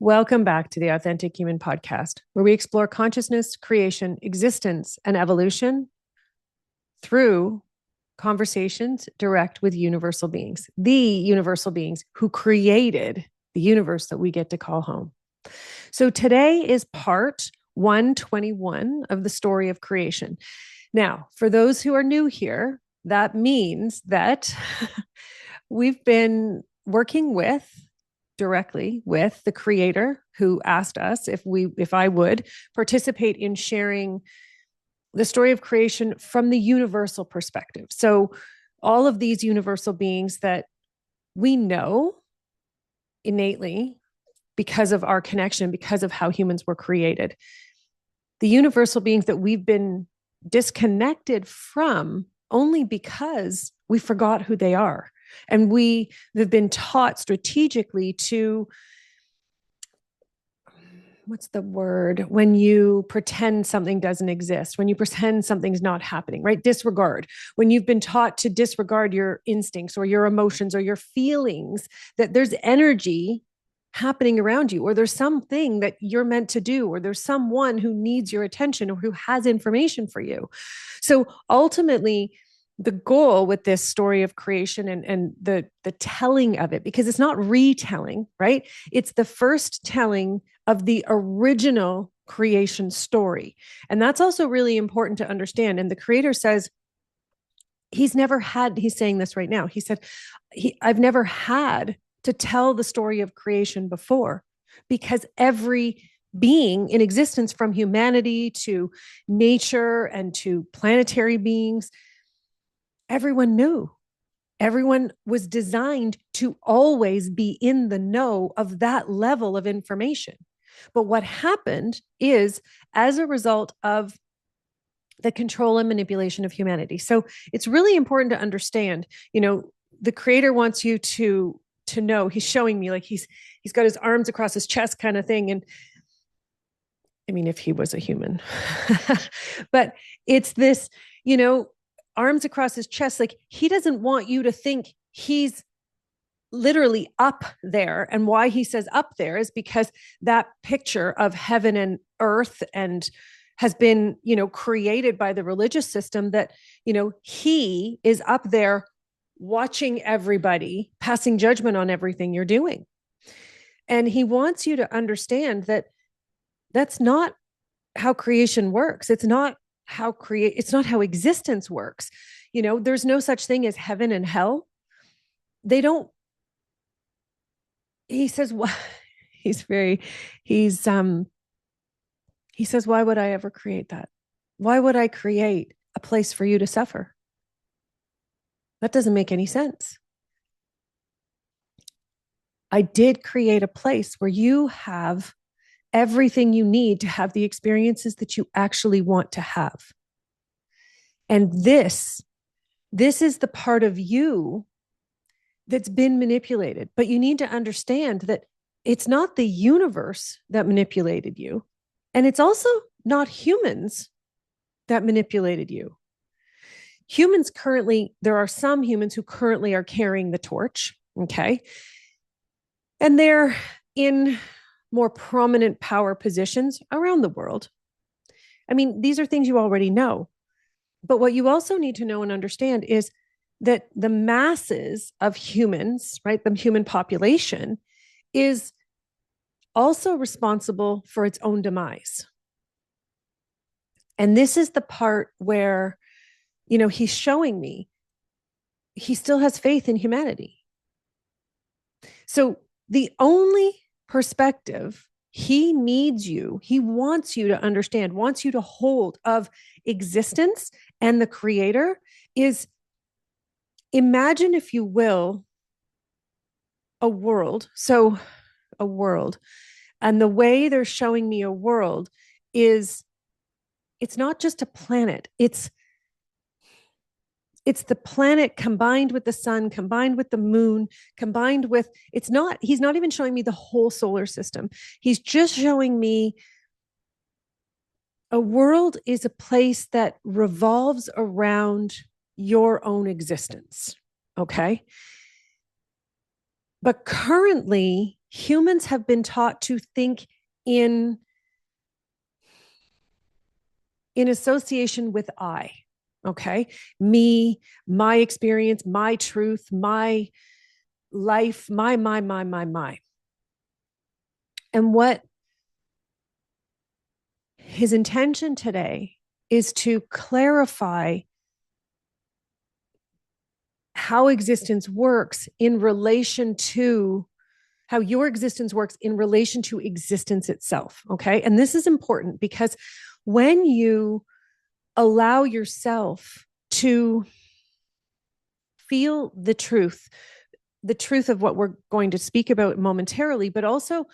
Welcome back to the Authentic Human Podcast, where we explore consciousness, creation, existence, and evolution through conversations direct with universal beings, the universal beings who created the universe that we get to call home. So today is part 121 of the story of creation. Now, for those who are new here, that means that we've been working directly with the creator who asked us if I would participate in sharing the story of creation from the universal perspective. So all of these universal beings that we know innately because of our connection, because of how humans were created, the universal beings that we've been disconnected from only because we forgot who they are. And we have been taught strategically to, what's the word? When you pretend something doesn't exist, when you pretend something's not happening, right? Disregard. When you've been taught to disregard your instincts or your emotions or your feelings, that there's energy happening around you, or there's something that you're meant to do, or there's someone who needs your attention or who has information for you. So ultimately, the goal with this story of creation and the telling of it, because it's not retelling, right? It's the first telling of the original creation story. And that's also really important to understand. And the creator says, he's saying this right now. He said, I've never had to tell the story of creation before, because every being in existence, from humanity to nature and to planetary beings, everyone knew. Everyone was designed to always be in the know of that level of information. But what happened is, as a result of the control and manipulation of humanity. So it's really important to understand, the creator wants you to know. He's showing me, like, he's got his arms across his chest kind of thing. And I mean, if he was a human, but it's this, arms across his chest. Like, he doesn't want you to think he's literally up there. And why he says up there is because that picture of heaven and earth and has been, created by the religious system, that, he is up there watching everybody, passing judgment on everything you're doing. And he wants you to understand that that's not how creation works. It's not how existence works. There's no such thing as heaven and hell. They don't. He says, well, he says, why would I ever create that? Why would I create a place for you to suffer? That doesn't make any sense. I did create a place where you have everything you need to have the experiences that you actually want to have. And this is the part of you that's been manipulated. But you need to understand that it's not the universe that manipulated you. And it's also not humans that manipulated you. There are some humans who currently are carrying the torch, okay? And they're in more prominent power positions around the world. I mean, these are things you already know. But what you also need to know and understand is that the masses of humans, right, the human population, is also responsible for its own demise. And this is the part where, he's showing me he still has faith in humanity. So the only perspective he wants you to understand, wants you to hold of existence and the creator is, imagine, if you will, a world. So a world. And the way they're showing me a world is, it's not just a planet. It's the planet combined with the sun, combined with the moon, he's not even showing me the whole solar system. He's just showing me a world is a place that revolves around your own existence. Okay. But currently, humans have been taught to think in association with I. Okay. Me, my experience, my truth, my life, my. And what his intention today is to clarify how existence works in relation to how your existence works in relation to existence itself. Okay. And this is important because when you allow yourself to feel the truth of what we're going to speak about momentarily, but also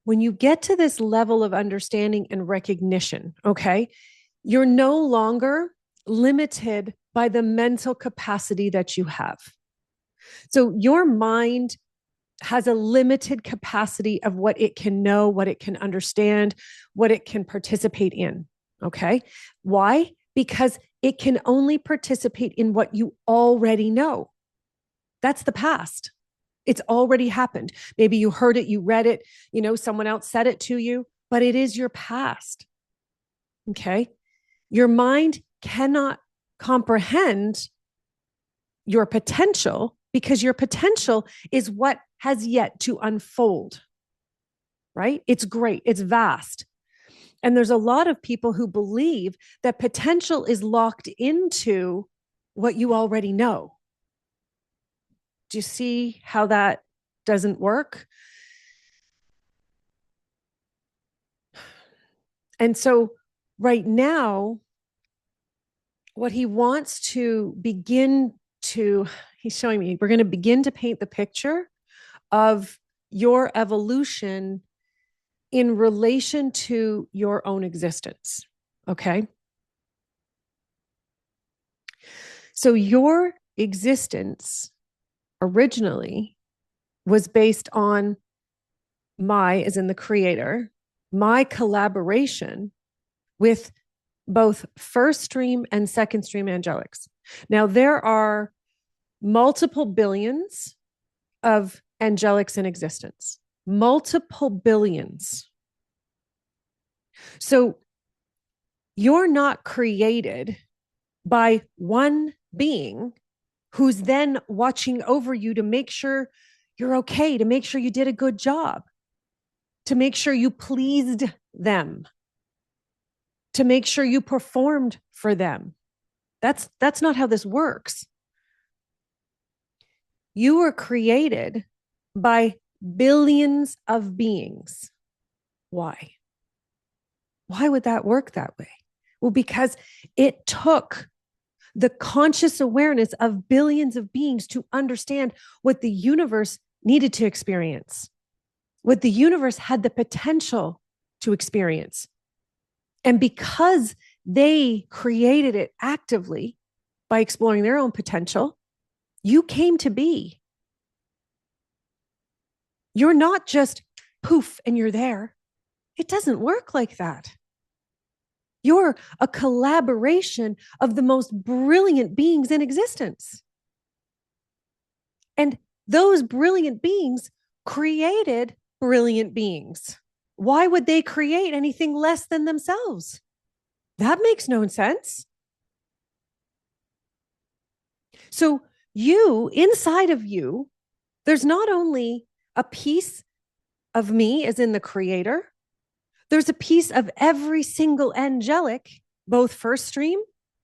when you get to this level of understanding and recognition, okay, you're no longer limited by the mental capacity that you have. So your mind has a limited capacity of what it can know, what it can understand, what it can participate in. Okay. Why? Because it can only participate in what you already know. That's the past. It's already happened. Maybe you heard it, you read it, someone else said it to you, but it is your past. Okay. Your mind cannot comprehend your potential because your potential is what has yet to unfold, right? It's great. It's vast. And there's a lot of people who believe that potential is locked into what you already know. Do you see how that doesn't work? And so right now, what he wants to begin to, he's showing me, we're going to begin to paint the picture of your evolution in relation to your own existence. Okay. So your existence originally was based on as in the creator, my collaboration with both first stream and second stream angelics. Now, there are multiple billions of angelics in existence, multiple billions. So you're not created by one being who's then watching over you to make sure you're okay, to make sure you did a good job, to make sure you pleased them, to make sure you performed for them. That's not how this works. You were created by billions of beings. Why? Why would that work that way? Well, because it took the conscious awareness of billions of beings to understand what the universe needed to experience, what the universe had the potential to experience. And because they created it actively by exploring their own potential, you came to be. You're not just poof and you're there. It doesn't work like that. You're a collaboration of the most brilliant beings in existence. And those brilliant beings created brilliant beings. Why would they create anything less than themselves? That makes no sense. So you, inside of you, there's not only a piece of me, as in the creator, there's a piece of every single angelic, both first stream,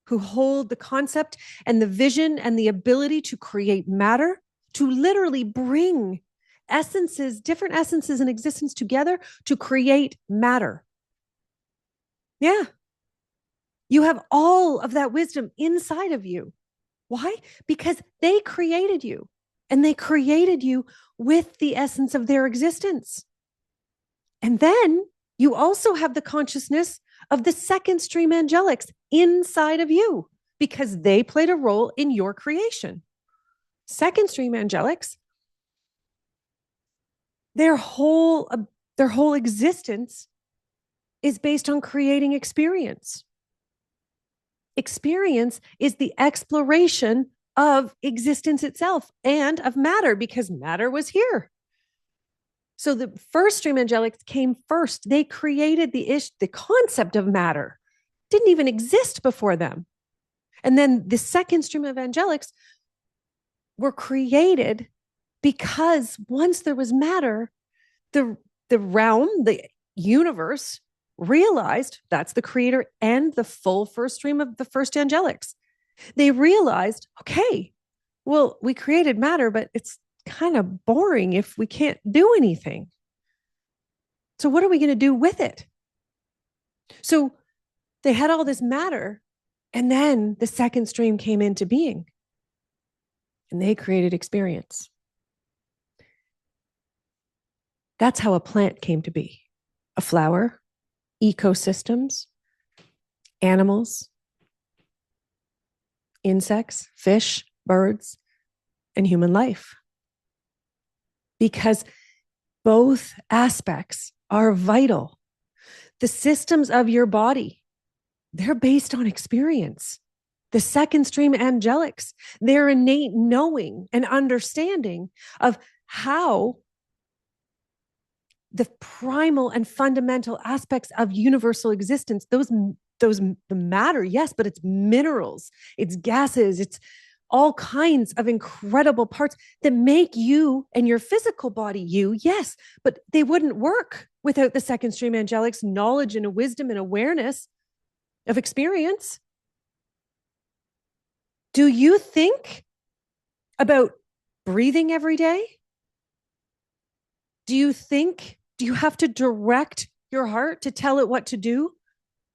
who hold the concept and the vision and the ability to create matter, to literally bring essences, different essences in existence together to create matter. Yeah. You have all of that wisdom inside of you. Why? Because they created you, and they created you with the essence of their existence. And then you also have the consciousness of the second stream angelics inside of you because they played a role in your creation. Second stream angelics, their whole existence is based on creating experience. Experience is the exploration of existence itself and of matter, because matter was here. So the first stream angelics came first. They created the concept of matter. Didn't even exist before them. And then the second stream of angelics were created because once there was matter, the realm, the universe realized that's the creator and the full first stream of the first angelics. They realized, okay, well, we created matter, but it's kind of boring if we can't do anything. So what are we going to do with it? So they had all this matter, and then the second stream came into being, and they created experience. That's how a plant came to be. A flower, ecosystems, animals, insects, fish, birds, and human life. Because both aspects are vital. The systems of your body, they're based on experience. The second stream angelics, their innate knowing and understanding of how the primal and fundamental aspects of universal existence, those the matter, yes, but it's minerals, it's gases, it's all kinds of incredible parts that make you and your physical body you, yes, but they wouldn't work without the second stream angelics' knowledge and wisdom and awareness of experience. Do you think about breathing every day? Do you have to direct your heart to tell it what to do,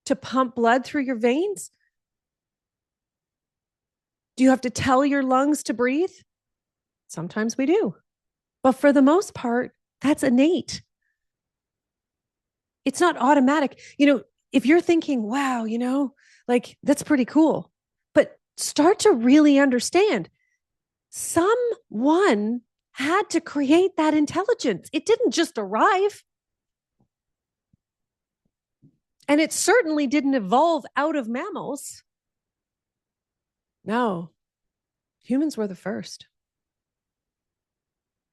to pump blood through your veins? Do you have to tell your lungs to breathe? Sometimes we do. But for the most part, that's innate. It's not automatic. If you're thinking, wow, like that's pretty cool, but start to really understand someone had to create that intelligence. It didn't just arrive. And it certainly didn't evolve out of mammals. No, humans were the first.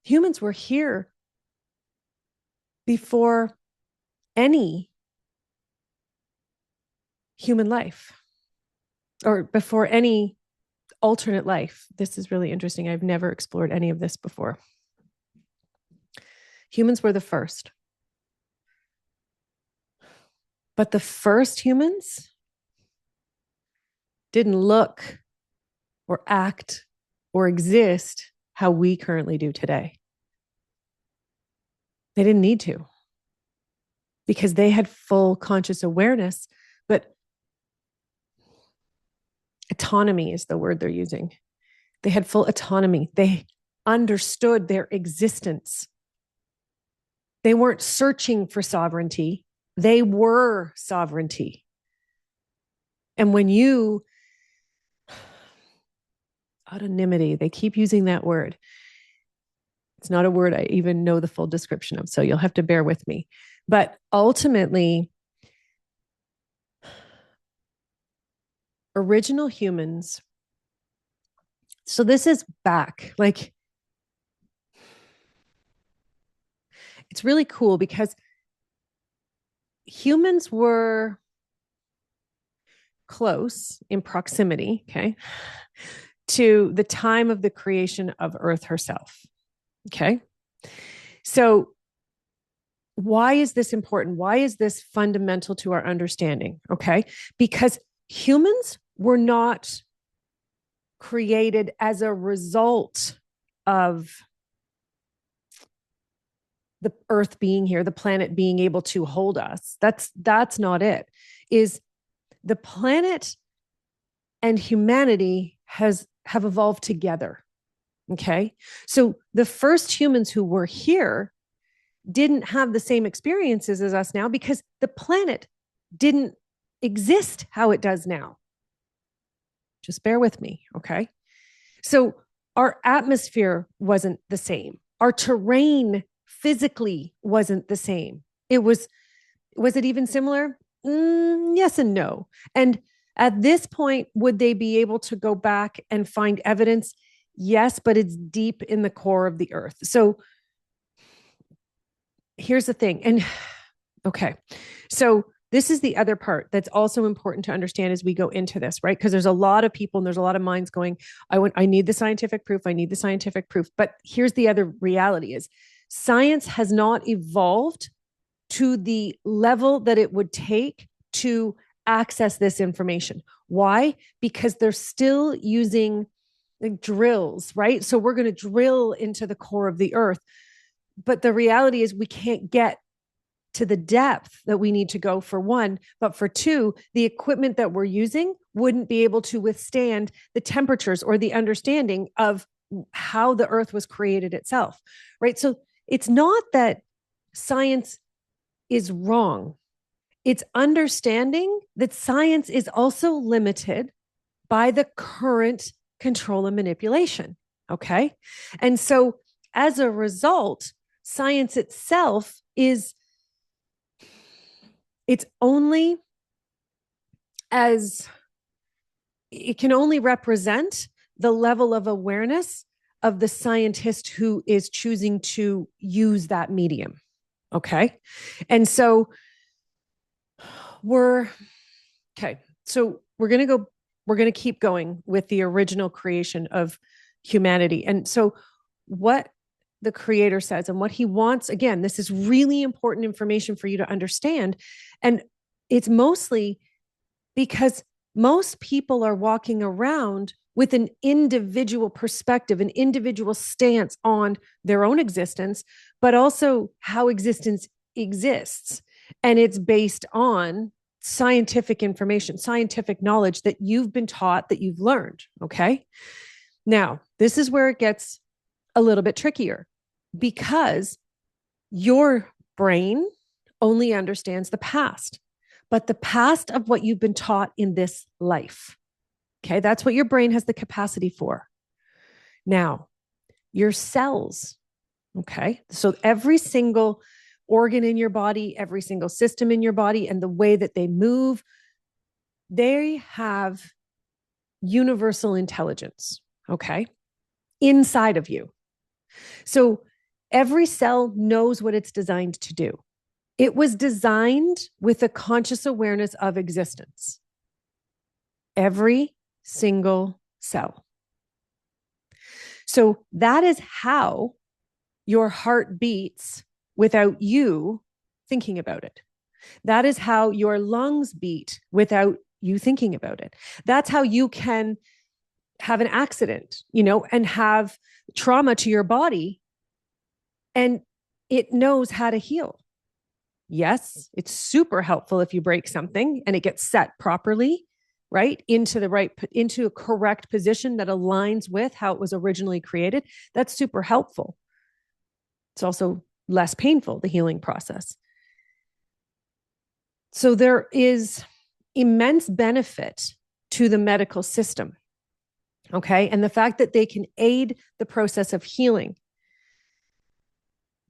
Humans were here before any human life or before any alternate life. This is really interesting. I've never explored any of this before. Humans were the first. But the first humans didn't look or act or exist how we currently do today. They didn't need to because they had full conscious awareness, but autonomy is the word they're using. They had full autonomy. They understood their existence. They weren't searching for sovereignty. They were sovereignty. And when you, autonomy, they keep using that word. It's not a word I even know the full description of, so you'll have to bear with me. But ultimately, original humans, so this is back, like, it's really cool because humans were close in proximity, okay, to the time of the creation of Earth herself. Okay. So why is this important? Why is this fundamental to our understanding? Okay. Because humans were not created as a result of the Earth being here, the planet being able to hold us. That's not it. Is the planet and humanity have evolved together. Okay. So the first humans who were here didn't have the same experiences as us now because the planet didn't exist how it does now. Just bear with me. Okay. So our atmosphere wasn't the same. Our terrain physically wasn't the same. Was it even similar? Yes and no. And at this point, would they be able to go back and find evidence? Yes, but it's deep in the core of the earth. So here's the thing. And okay. So this is the other part that's also important to understand as we go into this, right? Because there's a lot of people and there's a lot of minds going, I need the scientific proof. I need the scientific proof. But here's the other reality is science has not evolved to the level that it would take to access this information. Why? Because they're still using like drills, right? So we're going to drill into the core of the earth. But the reality is we can't get to the depth that we need to go, for one, but for two, the equipment that we're using wouldn't be able to withstand the temperatures or the understanding of how the earth was created itself, right? So it's not that science is wrong. It's understanding that science is also limited by the current control and manipulation. Okay. And so as a result, science itself is, it's only as it can only represent the level of awareness of the scientist who is choosing to use that medium. Okay. And so we're going to keep going with the original creation of humanity. And so what the creator says and what he wants, again, this is really important information for you to understand. And it's mostly because most people are walking around with an individual perspective, an individual stance on their own existence, but also how existence exists. And it's based on scientific information, scientific knowledge that you've been taught, that you've learned. Okay. Now, this is where it gets a little bit trickier because your brain only understands the past, but the past of what you've been taught in this life. Okay. That's what your brain has the capacity for. Now, your cells. Okay. So every single organ in your body, every single system in your body, and the way that they move, they have universal intelligence. Okay. Inside of you. So every cell knows what it's designed to do. It was designed with a conscious awareness of existence. Every single cell. So that is how your heart beats without you thinking about it. That is how your lungs beat without you thinking about it. That's how you can have an accident, and have trauma to your body, and it knows how to heal. Yes, it's super helpful if you break something and it gets set properly, right? Into a correct position that aligns with how it was originally created. That's super helpful. It's also less painful, the healing process. So there is immense benefit to the medical system. Okay. And the fact that they can aid the process of healing.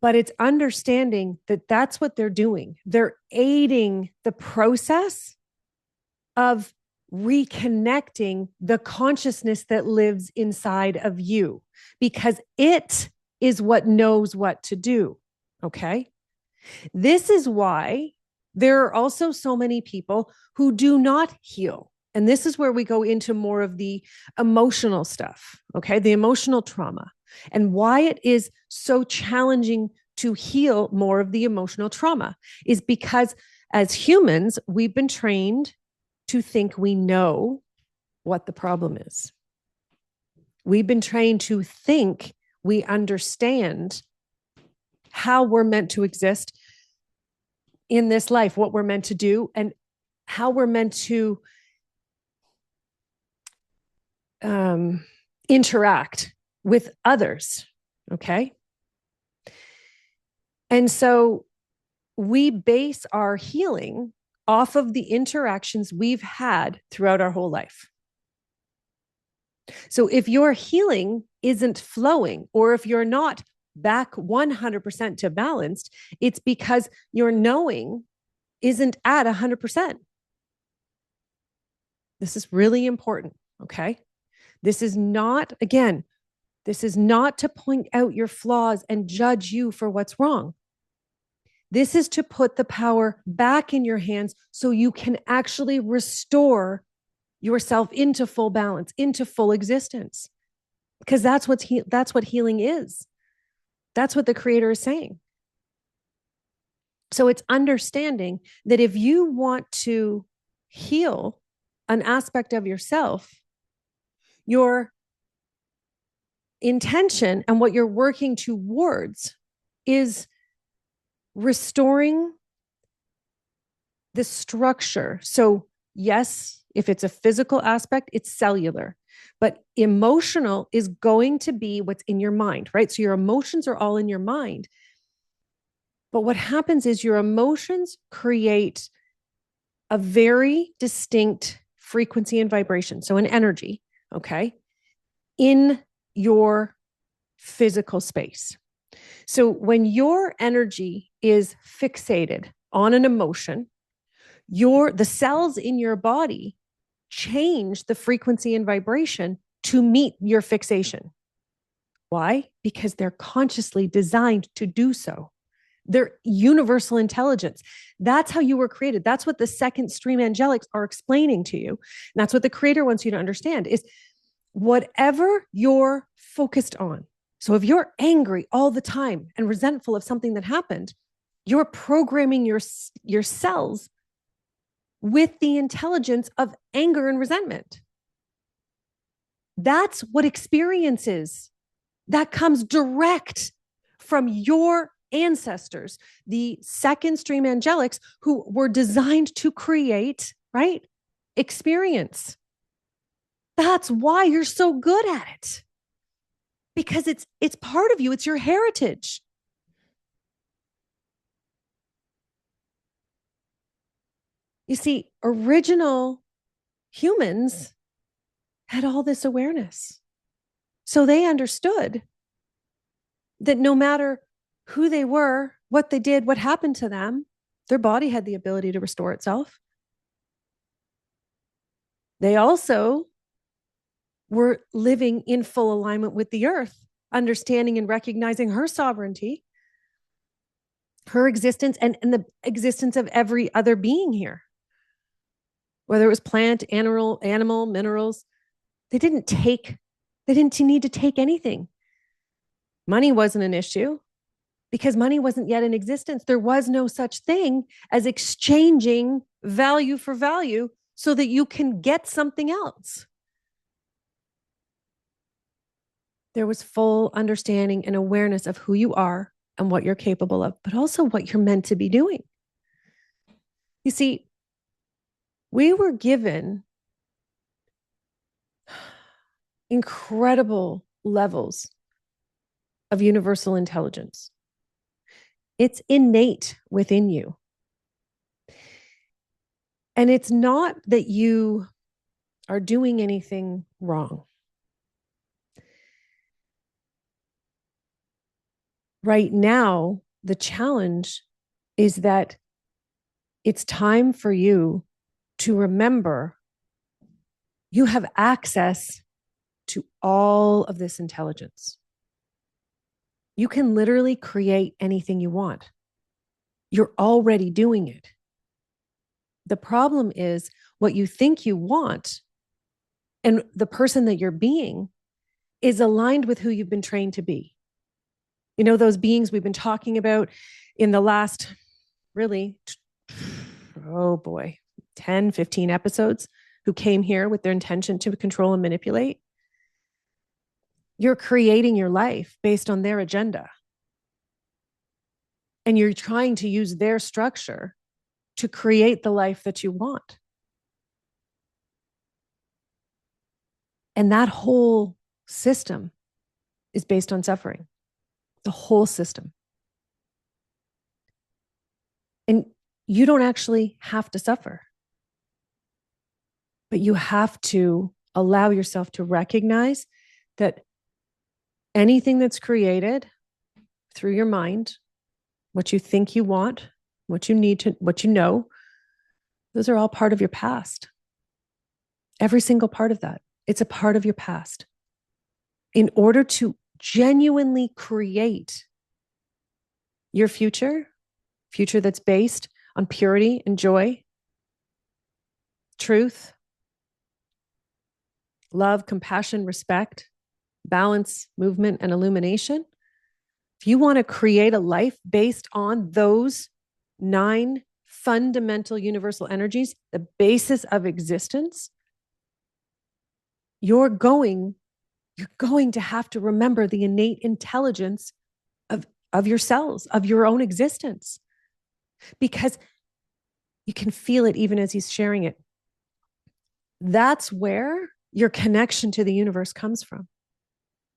But it's understanding that that's what they're doing. They're aiding the process of reconnecting the consciousness that lives inside of you, because it is what knows what to do. Okay. This is why there are also so many people who do not heal. And this is where we go into more of the emotional stuff. Okay. The emotional trauma, and why it is so challenging to heal more of the emotional trauma is because as humans, we've been trained to think we know what the problem is. We've been trained to think we understand how we're meant to exist in this life, what we're meant to do, and how we're meant to interact with others. Okay. And so we base our healing off of the interactions we've had throughout our whole life. So if your healing isn't flowing, or if you're not back 100% to balanced, it's because your knowing isn't at 100%. This is really important. Okay. This is not, again, this is not to point out your flaws and judge you for what's wrong. This is to put the power back in your hands so you can actually restore yourself into full balance, into full existence. Because that's what healing is. That's what the creator is saying. So it's understanding that if you want to heal an aspect of yourself, your intention and what you're working towards is restoring the structure. So yes, if it's a physical aspect, it's cellular, but emotional is going to be what's in your mind, right? So your emotions are all in your mind. But what happens is your emotions create a very distinct frequency and vibration. So an energy, okay, in your physical space. So when your energy is fixated on an emotion, the cells in your body change the frequency and vibration to meet your fixation. Why? Because they're consciously designed to do so. They're universal intelligence. That's how you were created. That's what the second stream angelics are explaining to you. And that's what the creator wants you to understand is whatever you're focused on. So if you're angry all the time and resentful of something that happened, you're programming your cells with the intelligence of anger and resentment. That's what experience is. That comes direct from your ancestors, the second stream angelics who were designed to create, right? Experience. That's why you're so good at it. Because it's part of you, it's your heritage. You see, original humans had all this awareness. So they understood that no matter who they were, what they did, what happened to them, their body had the ability to restore itself. They also were living in full alignment with the earth, understanding and recognizing her sovereignty, her existence, and the existence of every other being here. Whether it was plant, animal, minerals, they didn't need to take anything. Money wasn't an issue because money wasn't yet in existence. There was no such thing as exchanging value for value so that you can get something else. There was full understanding and awareness of who you are and what you're capable of, but also what you're meant to be doing. You see, we were given incredible levels of universal intelligence. It's innate within you. And it's not that you are doing anything wrong. Right now, the challenge is that it's time for you to remember you have access to all of this intelligence. You can literally create anything you want. You're already doing it. The problem is what you think you want and the person that you're being is aligned with who you've been trained to be. You know, those beings we've been talking about in the last, really, 10, 15 episodes who came here with their intention to control and manipulate. You're creating your life based on their agenda. And you're trying to use their structure to create the life that you want. And that whole system is based on suffering. The whole system. And you don't actually have to suffer. But you have to allow yourself to recognize that anything that's created through your mind, what you think you want, what you need to, what you know, those are all part of your past. Every single part of that. It's a part of your past. In order to genuinely create your future, future that's based on purity and joy, truth, love, compassion, respect, balance, movement, and illumination. If you want to create a life based on those 9 fundamental universal energies, the basis of existence, you're going to have to remember the innate intelligence of your cells, of your own existence, because you can feel it even as he's sharing it. That's where your connection to the universe comes from.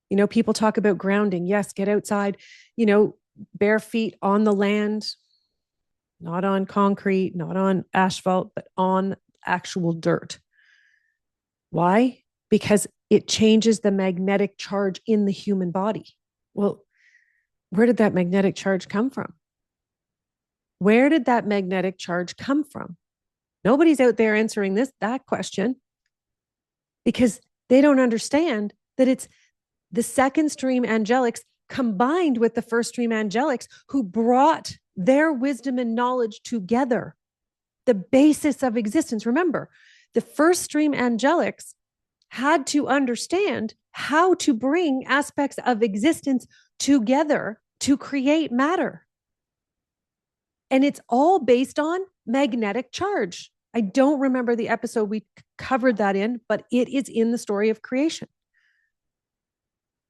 You know, people talk about grounding. Yes, get outside, you know, bare feet on the land, not on concrete, not on asphalt, but on actual dirt. Why? Because it changes the magnetic charge in the human body. Well, where did that magnetic charge come from? Where did that magnetic charge come from? Nobody's out there answering that question, because they don't understand that it's the second stream angelics combined with the first stream angelics who brought their wisdom and knowledge together. The basis of existence. Remember, the first stream angelics had to understand how to bring aspects of existence together to create matter. And it's all based on magnetic charge. I don't remember the episode we covered that in, but it is in the story of creation.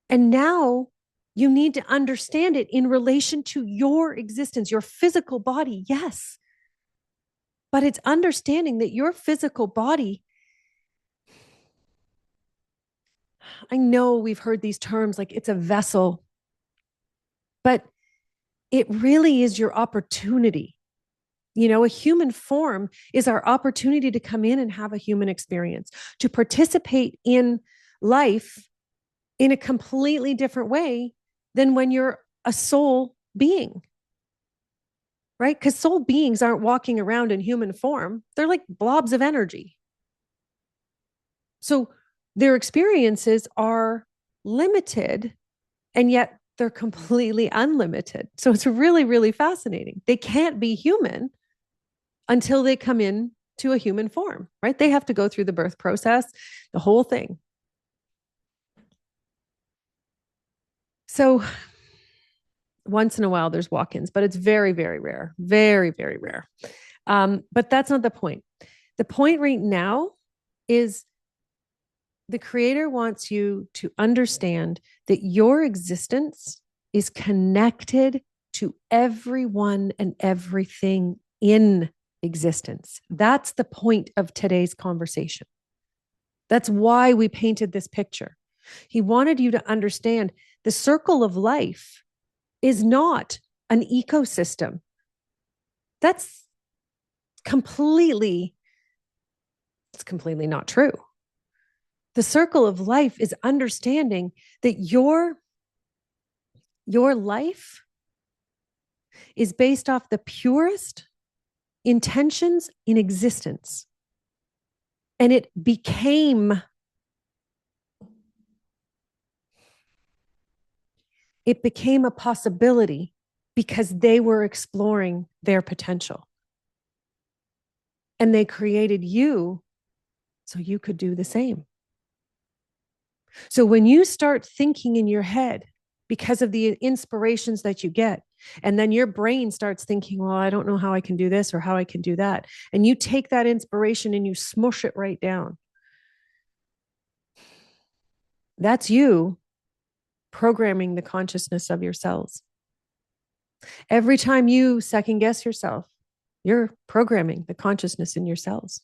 And now you need to understand it in relation to your existence, your physical body. Yes. But it's understanding that your physical body, I know we've heard these terms like it's a vessel, but it really is your opportunity. You know, a human form is our opportunity to come in and have a human experience, to participate in life in a completely different way than when you're a soul being, right? Because soul beings aren't walking around in human form. They're like blobs of energy. So their experiences are limited, and yet they're completely unlimited. So it's really, really fascinating. They can't be human until they come in to a human form, right? They have to go through the birth process, the whole thing. So once in a while there's walk-ins, but it's very, very rare, very, very rare. But that's not the point. The point right now is the creator wants you to understand that your existence is connected to everyone and everything in existence. That's the point of today's conversation. That's why we painted this picture. He wanted you to understand the circle of life is not an ecosystem. That's completely not true. The circle of life is understanding that your life is based off the purest intentions in existence. And it became a possibility because they were exploring their potential. And they created you so you could do the same. So when you start thinking in your head, because of the inspirations that you get, and then your brain starts thinking, well, I don't know how I can do this or how I can do that. And you take that inspiration and you smush it right down. That's you programming the consciousness of your cells. Every time you second guess yourself, you're programming the consciousness in your cells.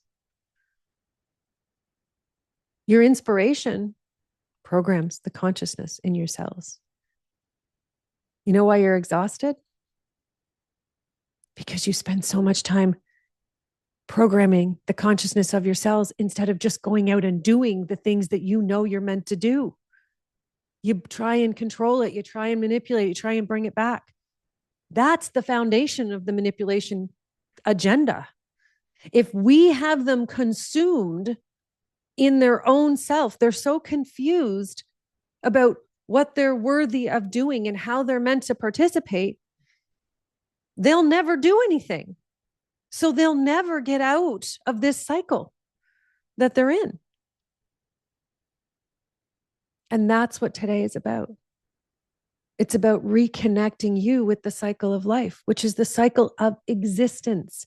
Your inspiration programs the consciousness in your cells. You know why you're exhausted? Because you spend so much time programming the consciousness of your cells instead of just going out and doing the things that you know you're meant to do. You try and control it. You try and manipulate it. You try and bring it back. That's the foundation of the manipulation agenda. If we have them consumed in their own self, they're so confused about what they're worthy of doing and how they're meant to participate. they'll never do anything. So they'll never get out of this cycle that they're in. And that's what today is about. It's about reconnecting you with the cycle of life, which is the cycle of existence.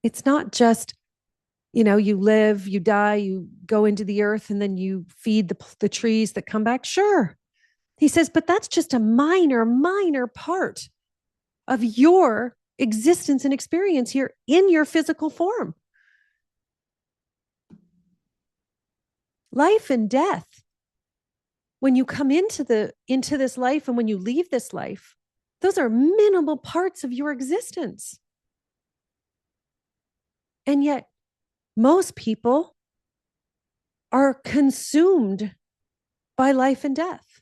It's not just, you live, you die, you go into the earth, and then you feed the trees that come back. Sure. He says, but that's just a minor part of your existence and experience here in your physical form. Life and death. When you come into this life and when you leave this life, those are minimal parts of your existence. And yet, most people are consumed by life and death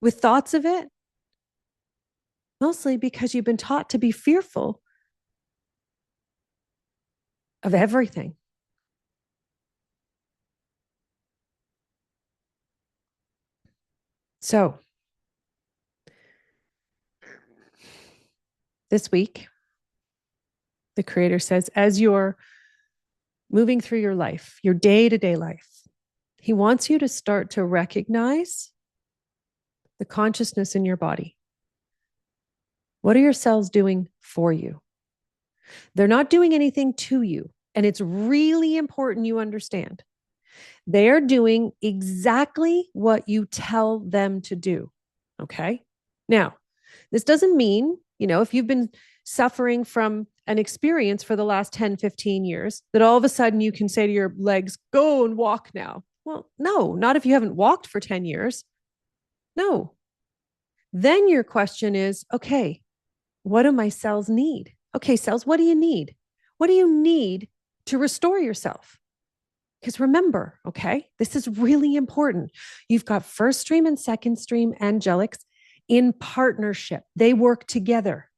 with thoughts of it, mostly because you've been taught to be fearful of everything. So, this week, the Creator says, as you're moving through your life, your day-to-day life, He wants you to start to recognize the consciousness in your body. What are your cells doing for you? They're not doing anything to you. And it's really important you understand. They are doing exactly what you tell them to do. Okay? Now, this doesn't mean, if you've been suffering from an experience for the last 10, 15 years, that all of a sudden you can say to your legs, go and walk now. Well, no, not if you haven't walked for 10 years. No. Then your question is, okay, what do my cells need? Okay, cells, what do you need? What do you need to restore yourself? Because remember, okay, this is really important. You've got first stream and second stream angelics in partnership. They work together.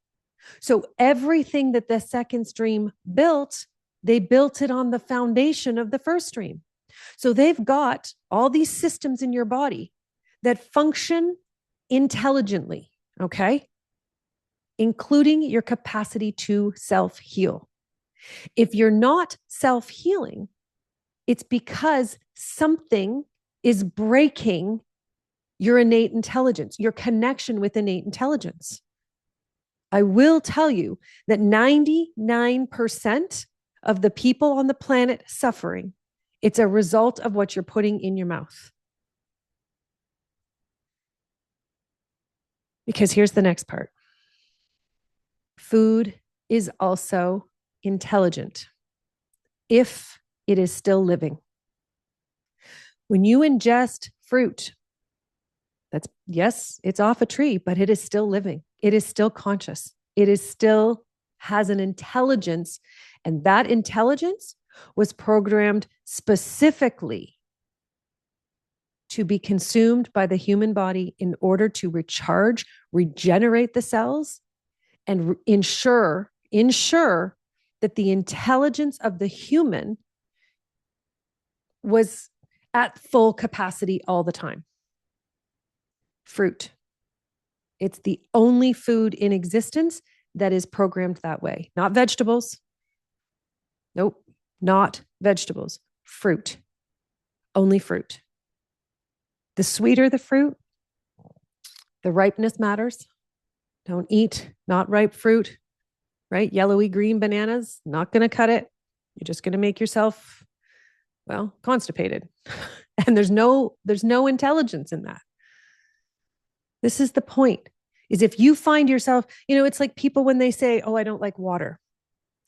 So everything that the second stream built, they built it on the foundation of the first stream. So they've got all these systems in your body that function intelligently, okay? Including your capacity to self-heal. If you're not self-healing, it's because something is breaking your innate intelligence, your connection with innate intelligence. I will tell you that 99% of the people on the planet suffering, it's a result of what you're putting in your mouth. Because here's the next part. Food is also intelligent if it is still living. When you ingest fruit, yes, it's off a tree, but it is still living. It is still conscious. It is still has an intelligence, and that intelligence was programmed specifically to be consumed by the human body in order to recharge, regenerate the cells, and ensure that the intelligence of the human was at full capacity all the time. Fruit. It's the only food in existence that is programmed that way. Not vegetables. Nope, not vegetables. Fruit. Only fruit. The sweeter the fruit, the ripeness matters. Don't eat not ripe fruit, right? Yellowy green bananas, not going to cut it. You're just going to make yourself, constipated. And there's no intelligence in that. This is the point, is if you find yourself, it's like people when they say, oh, I don't like water.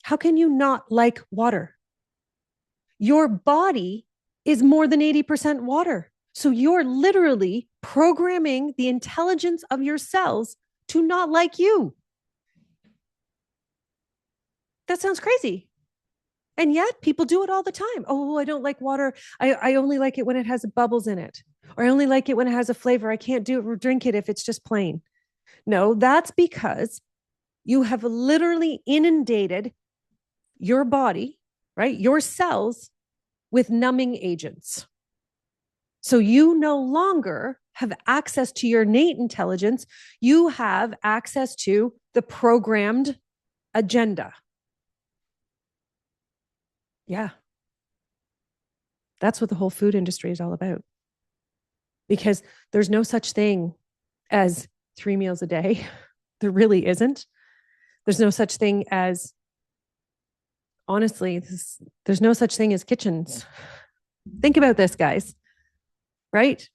How can you not like water? Your body is more than 80% water. So you're literally programming the intelligence of your cells to not like you. That sounds crazy. And yet people do it all the time. Oh, I don't like water. I only like it when it has bubbles in it. Or I only like it when it has a flavor. I can't drink it if it's just plain. No, that's because you have literally inundated your body, right? Your cells with numbing agents. So you no longer have access to your innate intelligence. You have access to the programmed agenda. Yeah. That's what the whole food industry is all about. Because there's no such thing as 3 meals a day. There really isn't. There's no such thing as, honestly, there's no such thing as kitchens. Think about this, guys, right?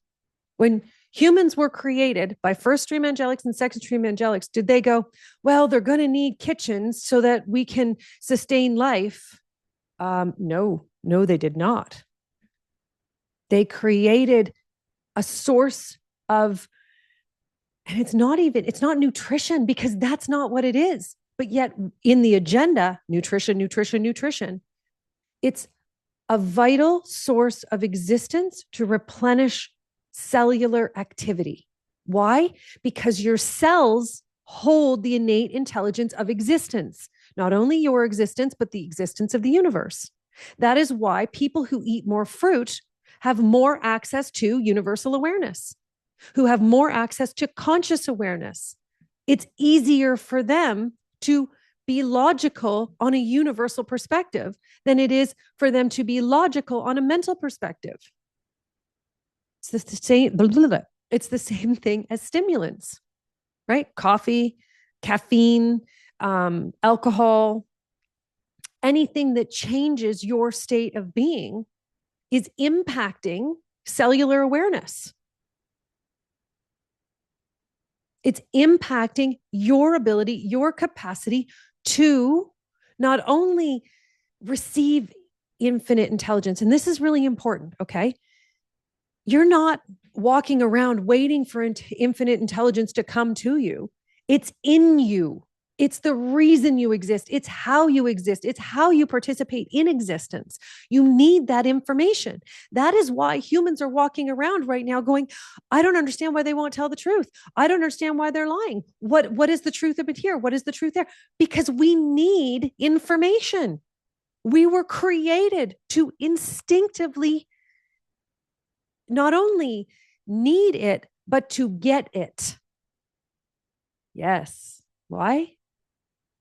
When humans were created by first stream angelics and second stream angelics, did they go, well, they're going to need kitchens so that we can sustain life? No, they did not. They created a source of, and it's not nutrition, because that's not what it is. But yet in the agenda, nutrition, it's a vital source of existence to replenish cellular activity. Why? Because your cells hold the innate intelligence of existence, not only your existence, but the existence of the universe. That is why people who eat more fruit have more access to universal awareness, who have more access to conscious awareness. It's easier for them to be logical on a universal perspective than it is for them to be logical on a mental perspective. It's the same. It's the same thing as stimulants, right? Coffee, caffeine, alcohol, anything that changes your state of being is impacting cellular awareness. It's impacting your ability, your capacity to not only receive infinite intelligence. And this is really important, okay? You're not walking around waiting for infinite intelligence to come to you. It's in you. It's the reason you exist. It's how you exist. It's how you participate in existence. You need that information. That is why humans are walking around right now going, I don't understand why they won't tell the truth. I don't understand why they're lying. What is the truth of it here? What is the truth there? Because we need information. We were created to instinctively not only need it, but to get it. Yes. Why?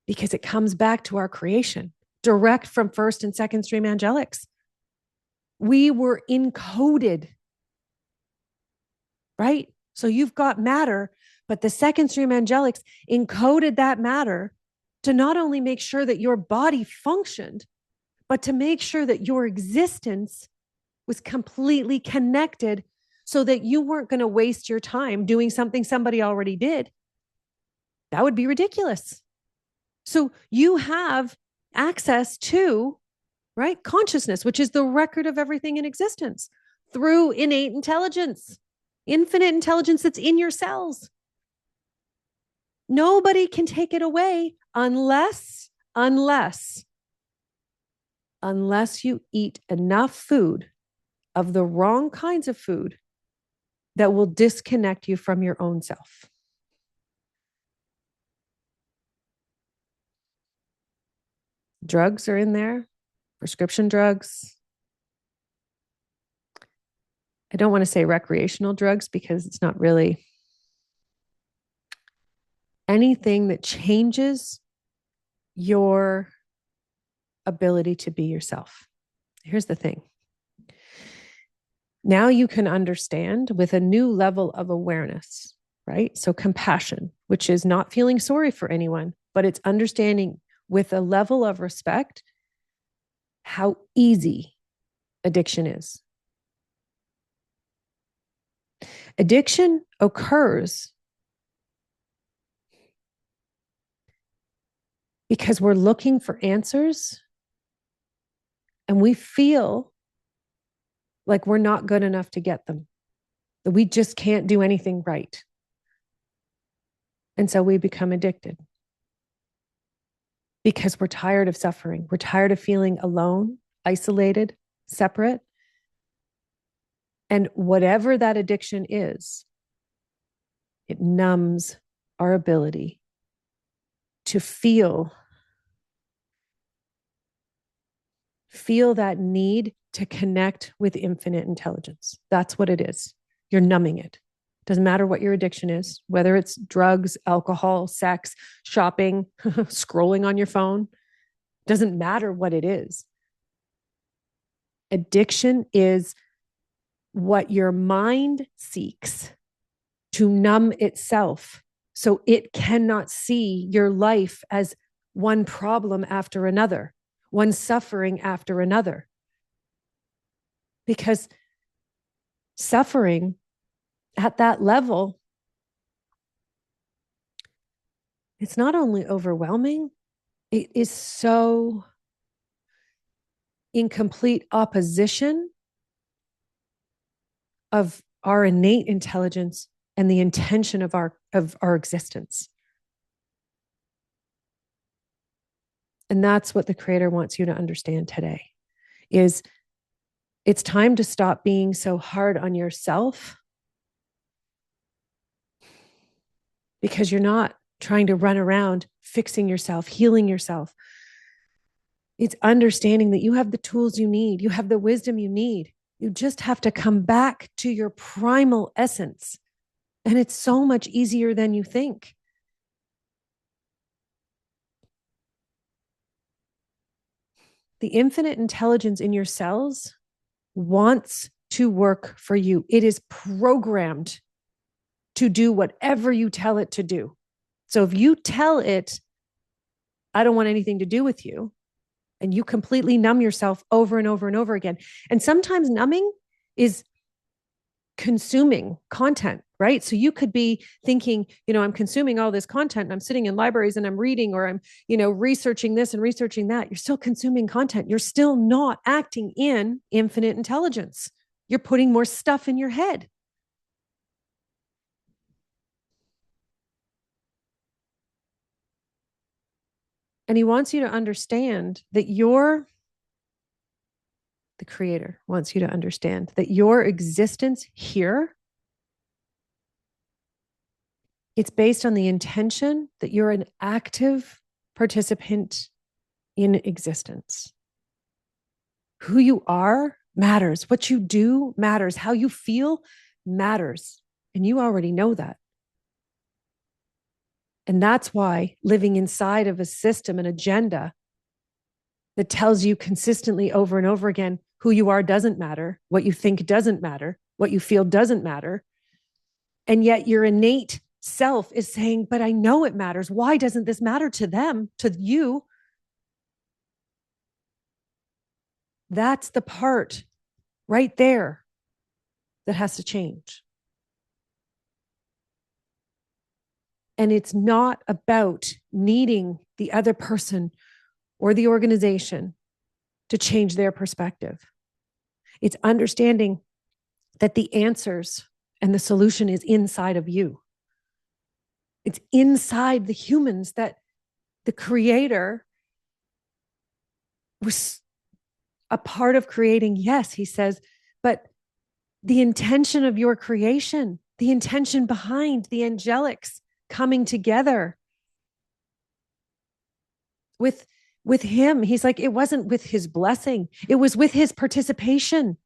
Because it comes back to our creation, direct from first and second stream angelics. We were encoded, right? So you've got matter, but the second stream angelics encoded that matter to not only make sure that your body functioned, but to make sure that your existence was completely connected so that you weren't going to waste your time doing something somebody already did. That would be ridiculous. So you have access to, right, consciousness, which is the record of everything in existence, through innate intelligence, infinite intelligence that's in your cells. Nobody can take it away unless you eat enough food of the wrong kinds of food that will disconnect you from your own self. Drugs are in there, prescription drugs. I don't want to say recreational drugs because it's not really anything that changes your ability to be yourself. Here's the thing. Now you can understand with a new level of awareness, right? So compassion, which is not feeling sorry for anyone, but it's understanding with a level of respect how easy addiction is. Addiction occurs because we're looking for answers and we feel like we're not good enough to get them, that we just can't do anything right. And so we become addicted because we're tired of suffering. We're tired of feeling alone, isolated, separate. And whatever that addiction is, it numbs our ability to feel that need to connect with infinite intelligence. That's what it is. You're numbing it. Doesn't matter what your addiction is, whether it's drugs, alcohol, sex, shopping, scrolling on your phone. Doesn't matter what it is. Addiction is what your mind seeks to numb itself so it cannot see your life as one problem after another, one suffering after another. Because suffering at that level, it's not only overwhelming, it is so in complete opposition of our innate intelligence and the intention of our existence. And that's what the Creator wants you to understand today, is it's time to stop being so hard on yourself, because you're not trying to run around fixing yourself, healing yourself. It's understanding that you have the tools you need. You have the wisdom you need. You just have to come back to your primal essence. And it's so much easier than you think. The infinite intelligence in your cells wants to work for you. It is programmed to do whatever you tell it to do. So if you tell it, I don't want anything to do with you, and you completely numb yourself over and over and over again. And sometimes numbing is consuming content, right? So you could be thinking, I'm consuming all this content and I'm sitting in libraries and I'm reading, or I'm, researching this and researching that. You're still consuming content. You're still not acting in infinite intelligence. You're putting more stuff in your head. And he wants you to understand that the Creator wants you to understand that your existence here, it's based on the intention that you're an active participant in existence. Who you are matters. What you do matters. How you feel matters. And you already know that. And that's why living inside of a system, an agenda that tells you consistently over and over again, who you are doesn't matter, what you think doesn't matter, what you feel doesn't matter. And yet your innate self is saying, but I know it matters. Why doesn't this matter to them, to you? That's the part right there that has to change. And it's not about needing the other person or the organization to change their perspective. It's understanding that the answers and the solution is inside of you. It's inside the humans that the Creator was a part of creating. Yes, he says, but the intention of your creation, the intention behind the angelics coming together with him, he's like, it wasn't with his blessing, it was with his participation.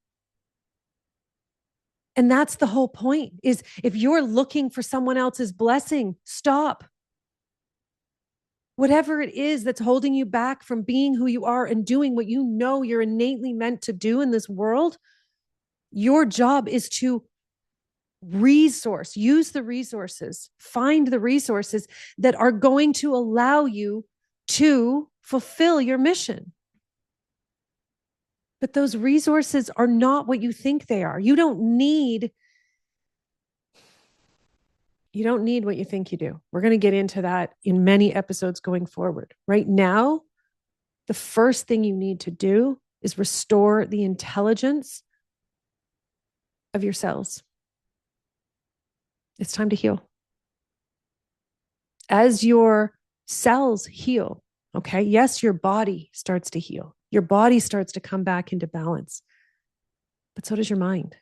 And that's the whole point, is if you're looking for someone else's blessing, stop. Whatever it is that's holding you back from being who you are and doing what you know you're innately meant to do in this world, your job is to use the resources, find the resources that are going to allow you to fulfill your mission. But those resources are not what you think they are. You don't need what you think you do. We're going to get into that in many episodes going forward. Right now, the first thing you need to do is restore the intelligence of your cells. It's time to heal. As your cells heal, okay, yes, your body starts to heal. Your body starts to come back into balance, but so does your mind.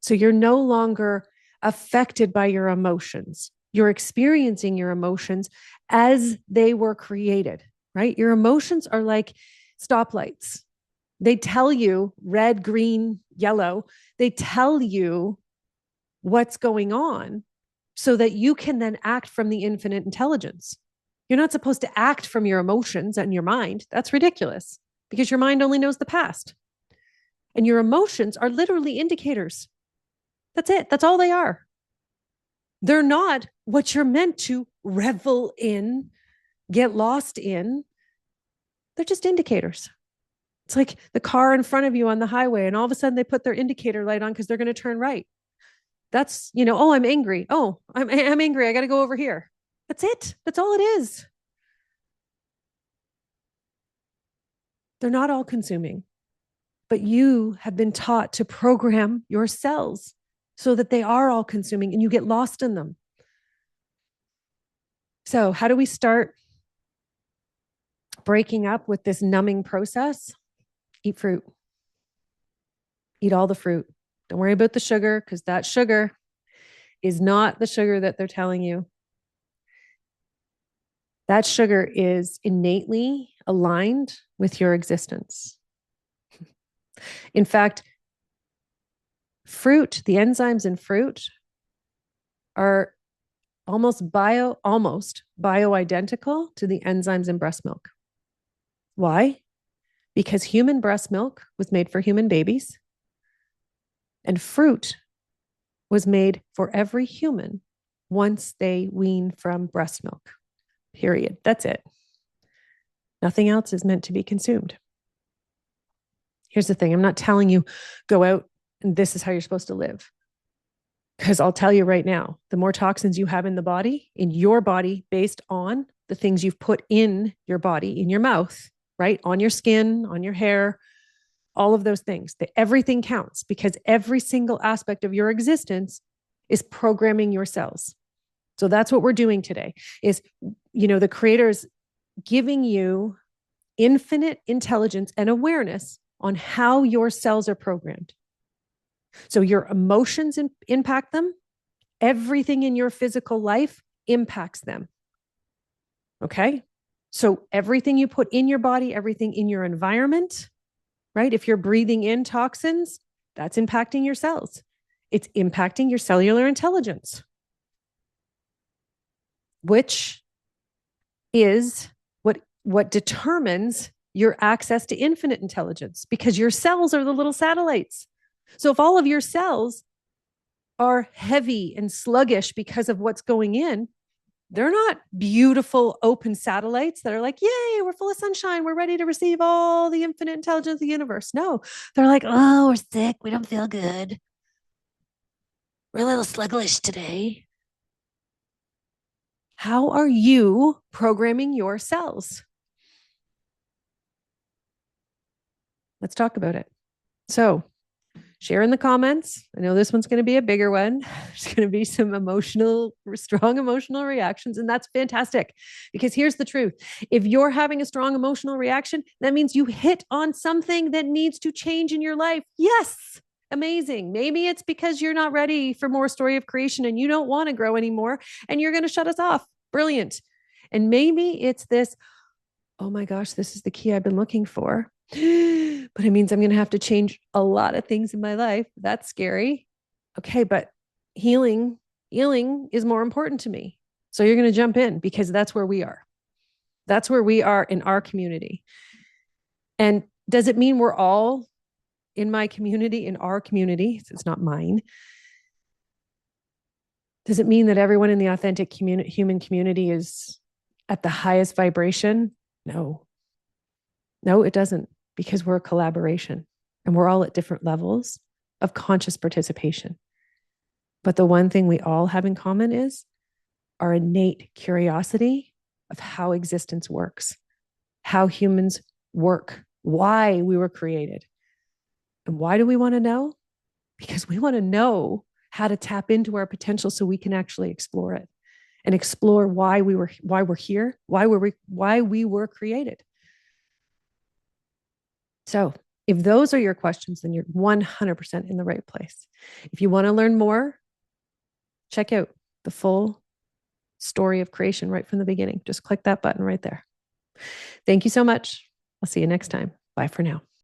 So you're no longer affected by your emotions. You're experiencing your emotions as they were created, right? Your emotions are like stoplights. They tell you red, green, yellow. They tell you what's going on so that you can then act from the infinite intelligence. You're not supposed to act from your emotions and your mind. That's ridiculous because your mind only knows the past. And your emotions are literally indicators. That's it. That's all they are. They're not what you're meant to revel in, get lost in. They're just indicators. It's like the car in front of you on the highway, and all of a sudden they put their indicator light on because they're going to turn right. That's, oh, I'm angry. Oh, I'm angry. I got to go over here. That's it. That's all it is. They're not all consuming, but you have been taught to program your cells so that they are all consuming and you get lost in them. So, how do we start breaking up with this numbing process? Eat fruit. Eat all the fruit. Don't worry about the sugar because that sugar is not the sugar that they're telling you. That sugar is innately aligned with your existence. In fact, fruit, the enzymes in fruit are almost bioidentical to the enzymes in breast milk. Why? Because human breast milk was made for human babies, and fruit was made for every human once they wean from breast milk. Period. That's it. Nothing else is meant to be consumed. Here's the thing. I'm not telling you go out and this is how you're supposed to live. Because I'll tell you right now, the more toxins you have in your body, based on the things you've put in your body, in your mouth, right? On your skin, on your hair, all of those things, everything counts because every single aspect of your existence is programming your cells. So that's what we're doing today is, the creator's giving you infinite intelligence and awareness on how your cells are programmed. So your emotions impact them. Everything in your physical life impacts them. Okay? So everything you put in your body, everything in your environment, right? If you're breathing in toxins, that's impacting your cells. It's impacting your cellular intelligence, which is what determines your access to infinite intelligence, because your cells are the little satellites. So if all of your cells are heavy and sluggish because of what's going in, they're not beautiful open satellites that are like, yay, we're full of sunshine. We're ready to receive all the infinite intelligence of the universe. No, they're like, oh, we're sick. We don't feel good. We're a little sluggish today. How are you programming your cells? Let's talk about it. So share in the comments. I know this one's going to be a bigger one. There's going to be some strong emotional reactions. And that's fantastic because here's the truth. If you're having a strong emotional reaction, that means you hit on something that needs to change in your life. Yes. Amazing. Maybe it's because you're not ready for more story of creation and you don't want to grow anymore and you're going to shut us off. Brilliant. And maybe it's this, oh my gosh, this is the key I've been looking for. But it means I'm going to have to change a lot of things in my life. That's scary. Okay, but healing is more important to me. So you're going to jump in because that's where we are. That's where we are in our community. And does it mean we're all in my community, in our community? It's not mine. Does it mean that everyone in the authentic human community is at the highest vibration? No, it doesn't, because we're a collaboration and we're all at different levels of conscious participation. But the one thing we all have in common is our innate curiosity of how existence works, how humans work, why we were created. And why do we want to know? Because we want to know how to tap into our potential so we can actually explore it and explore why we're here, why we were created. So if those are your questions, then you're 100% in the right place. If you want to learn more, check out the full story of creation right from the beginning. Just click that button right there. Thank you so much. I'll see you next time. Bye for now.